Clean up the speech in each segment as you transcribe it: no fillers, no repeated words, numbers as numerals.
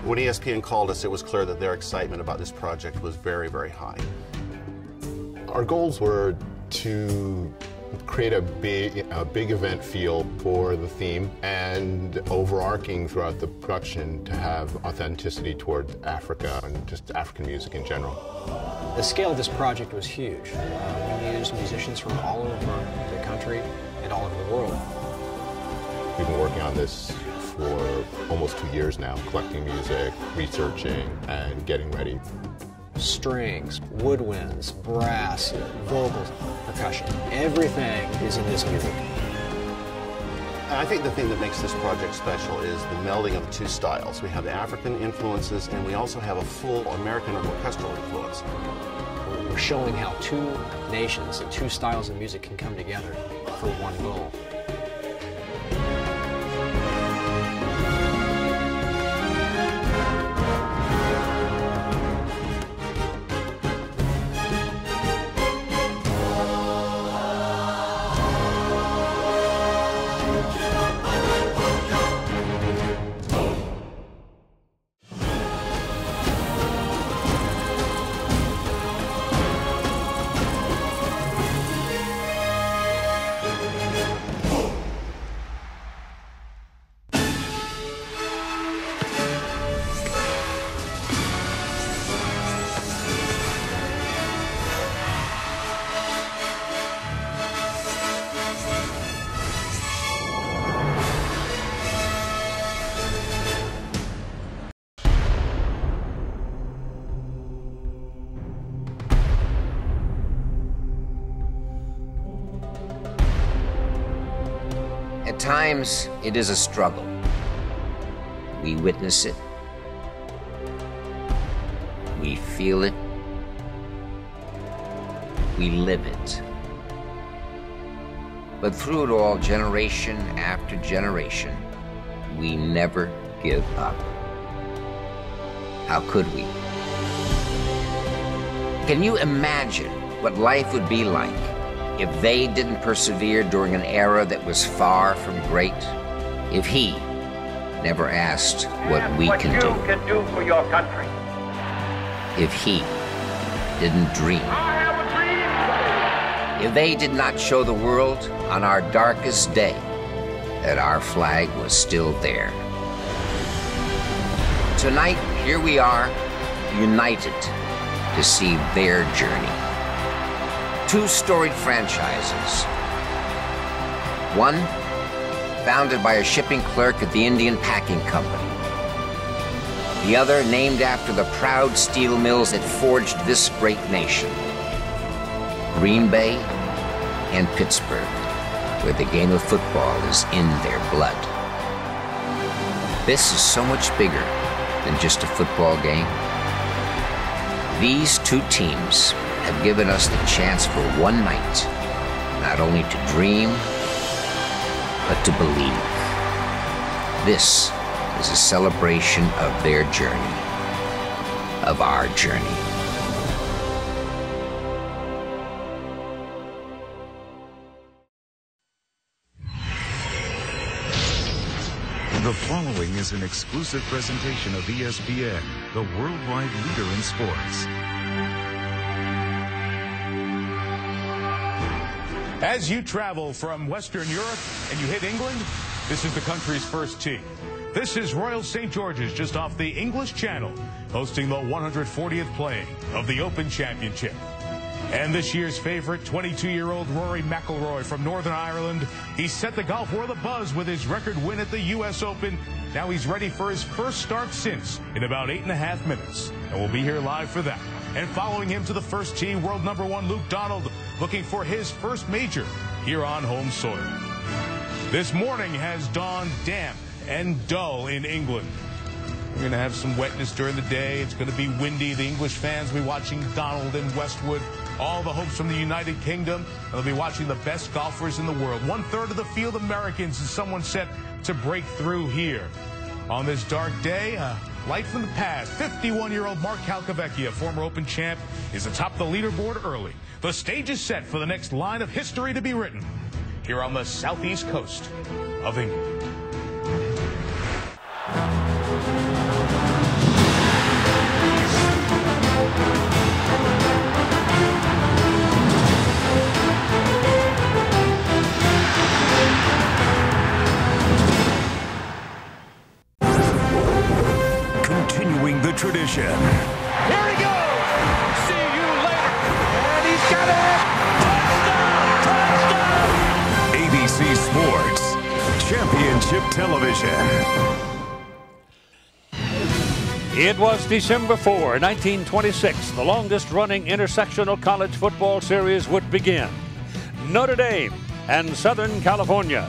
When ESPN called us, it was clear that their excitement about this project was very, very high. Our goals were to create a big event feel for the theme, and overarching throughout the production to have authenticity toward Africa and just African music in general. The scale of this project was huge. We used musicians from all over the country and all over the world. We've been working on this for almost 2 years now, collecting music, researching, and getting ready. Strings, woodwinds, brass, vocals, percussion, everything is in this music. And I think the thing that makes this project special is the melding of the two styles. We have the African influences, and we also have a full American orchestral influence. We're showing how two nations and two styles of music can come together for one goal. At times, it is a struggle. We witness it. We feel it. We live it. But through it all, generation after generation, we never give up. How could we? Can you imagine what life would be like if they didn't persevere during an era that was far from great? If he never asked what we can do? What you can do for your country. If he didn't dream? I have a dream. If they did not show the world on our darkest day that our flag was still there? Tonight, here we are, united to see their journey. Two storied franchises. One, founded by a shipping clerk at the Indian Packing Company. The other, named after the proud steel mills that forged this great nation. Green Bay and Pittsburgh, where the game of football is in their blood. This is so much bigger than just a football game. These two teams have given us the chance for one night, not only to dream, but to believe. This is a celebration of their journey, of our journey. The following is an exclusive presentation of ESPN, the worldwide leader in sports. As you travel from Western Europe and you hit England, this is the country's first tee. This is Royal St. George's, just off the English Channel, hosting the 140th playing of the Open Championship. And this year's favorite, 22-year-old Rory McIlroy from Northern Ireland, he set the golf world abuzz with his record win at the U.S. Open. Now he's ready for his first start since in about 8.5 minutes. And we'll be here live for that. And following him to the first tee, world #1 Luke Donald, looking for his first major here on home soil. This morning has dawned damp and dull in England. We're going to have some wetness during the day. It's going to be windy. The English fans will be watching Donald and Westwood. All the hopes from the United Kingdom. And they'll be watching the best golfers in the world. 1/3 of the field Americans, and someone set to break through here. On this dark day, light from the past, 51-year-old Mark Calcavecchia, former Open champ, is atop the leaderboard early. The stage is set for the next line of history to be written here on the southeast coast of England. television. Here he goes. See you later. And he's got it. Touchdown! Touchdown! ABC Sports Championship Television. It was December 4, 1926. The longest-running intersectional college football series would begin. Notre Dame and Southern California.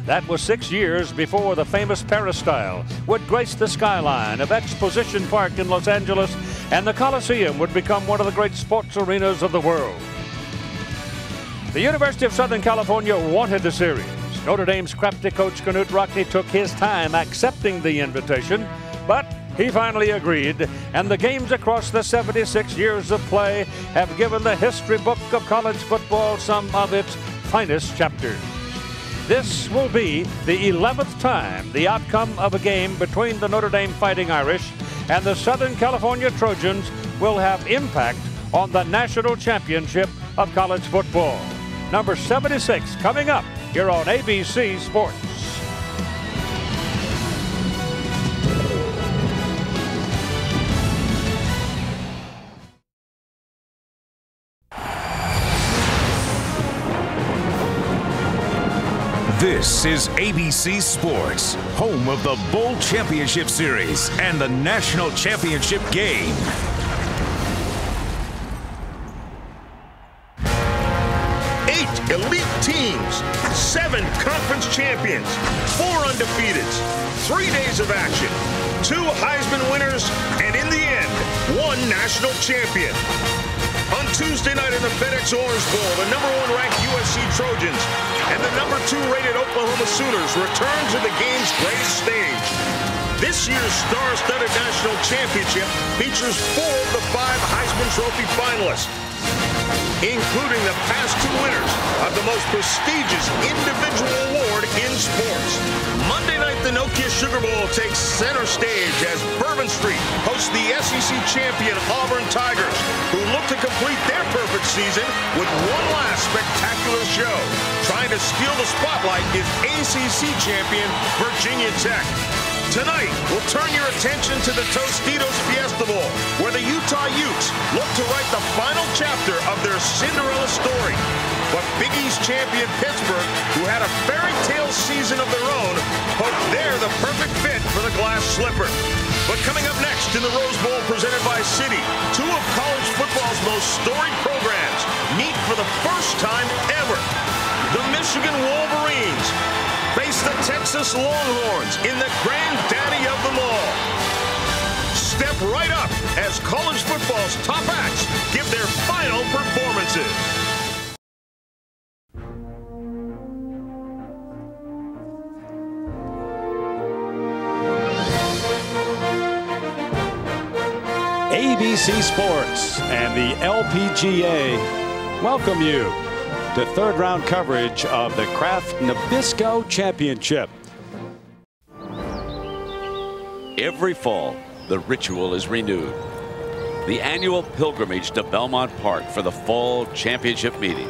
That was 6 years before the famous peristyle would grace the skyline of Exposition Park in Los Angeles, and the Coliseum would become one of the great sports arenas of the world. The University of Southern California wanted the series. Notre Dame's crafty coach Knute Rockne took his time accepting the invitation, but he finally agreed, and the games across the 76 years of play have given the history book of college football some of its finest chapters. This will be the 11th time the outcome of a game between the Notre Dame Fighting Irish and the Southern California Trojans will have impact on the national championship of college football. Number 76 coming up here on ABC Sports. This is ABC Sports, home of the Bowl Championship Series and the National Championship Game. 8 elite teams, 7 conference champions, 4 undefeateds, 3 days of action, 2 Heisman winners, and in the end, 1 national champion. On Tuesday night in the FedEx Orange Bowl, the #1 ranked USC Trojans and the #2 rated Oklahoma Sooners return to the game's greatest stage. This year's star-studded national championship features 4 of the 5 Heisman Trophy finalists, including the past 2 winners of the most prestigious individual award in sports. Monday night, the No-Kiss Sugar Bowl takes center stage as Bourbon Street hosts the SEC champion Auburn Tigers, who look to complete their perfect season with one last spectacular show. Trying to steal the spotlight is ACC champion Virginia Tech. Tonight, we'll turn your attention to the Tostitos Fiesta Bowl, where the Utah Utes look to write the final chapter of their Cinderella story. But Big East champion Pittsburgh, who had a fairy tale season of their own, hope they're the perfect fit for the glass slipper. But coming up next in the Rose Bowl presented by Citi, 2 of college football's most storied programs meet for the first time ever. The Michigan Wolverines face the Texas Longhorns in the granddaddy of them all. Step right up as college football's top acts give their final performances. ABC Sports and the LPGA welcome you to third-round coverage of the Kraft Nabisco Championship. Every fall, the ritual is renewed. The annual pilgrimage to Belmont Park for the Fall Championship meeting.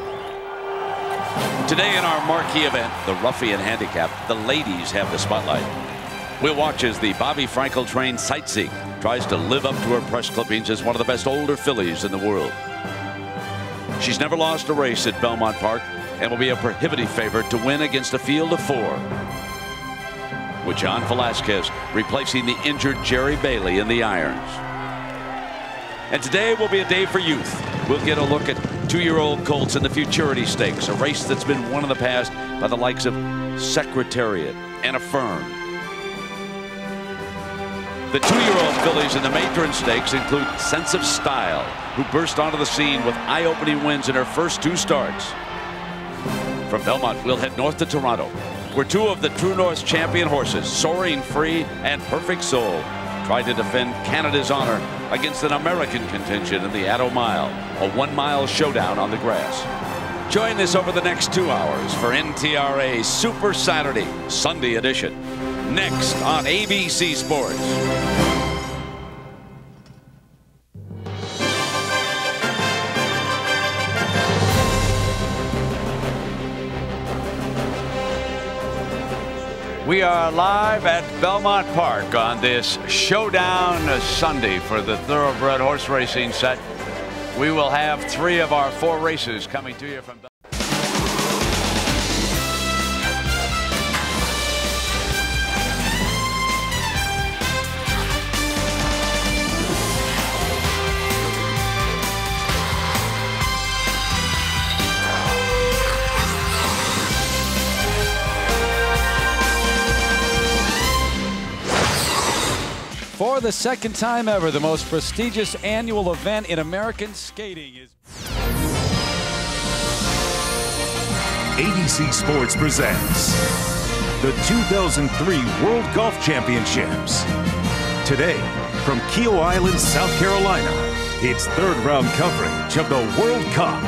Today in our marquee event, the Ruffian Handicap, the ladies have the spotlight. We'll watch as the Bobby Frankel-trained Sightseeing tries to live up to her press clippings as one of the best older fillies in the world. She's never lost a race at Belmont Park and will be a prohibitive favorite to win against a field of 4. With John Velasquez replacing the injured Jerry Bailey in the irons. And today will be a day for youth. We'll get a look at 2-year-old colts in the Futurity Stakes, a race that's been won in the past by the likes of Secretariat and Affirm. The 2-year-old fillies in the Matron Stakes include Sense of Style, who burst onto the scene with eye-opening wins in her first 2 starts. From Belmont, we'll head north to Toronto, where 2 of the True North's champion horses, Soaring Free and Perfect Soul, tried to defend Canada's honor against an American contingent in the Addo Mile, a 1-mile showdown on the grass. Join us over the next 2 hours for NTRA's Super Saturday Sunday edition. Next on ABC Sports. We are live at Belmont Park on this Showdown Sunday for the Thoroughbred horse racing set. We will have 3 of our 4 races coming to you from For the second time ever, the most prestigious annual event in American skating is... ABC Sports presents the 2003 World Golf Championships. Today, from Kiel Island, South Carolina, it's third round coverage of the World Cup.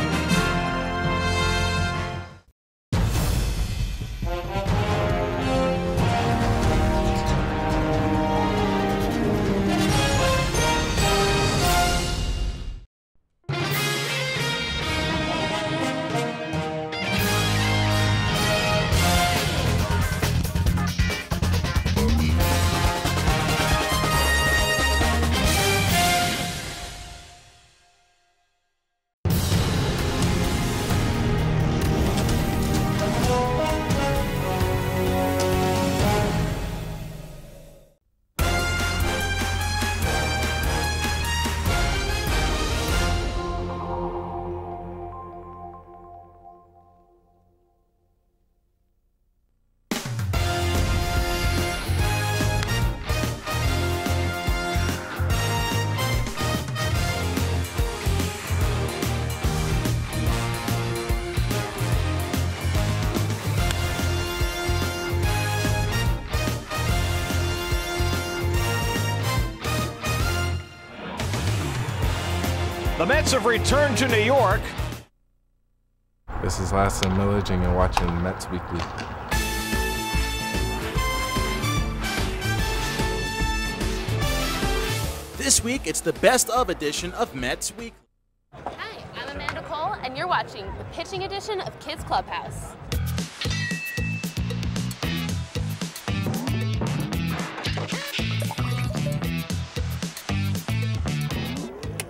The Mets have returned to New York. This is Lassen Millaging and watching Mets Weekly. This week, it's the best of edition of Mets Weekly. Hi, I'm Amanda Cole, and you're watching the pitching edition of Kids Clubhouse.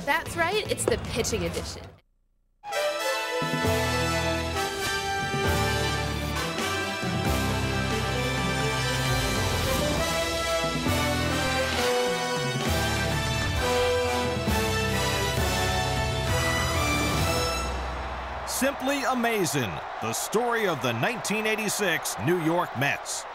That's right, it's the pitching edition. Simply amazing. The story of the 1986 New York Mets.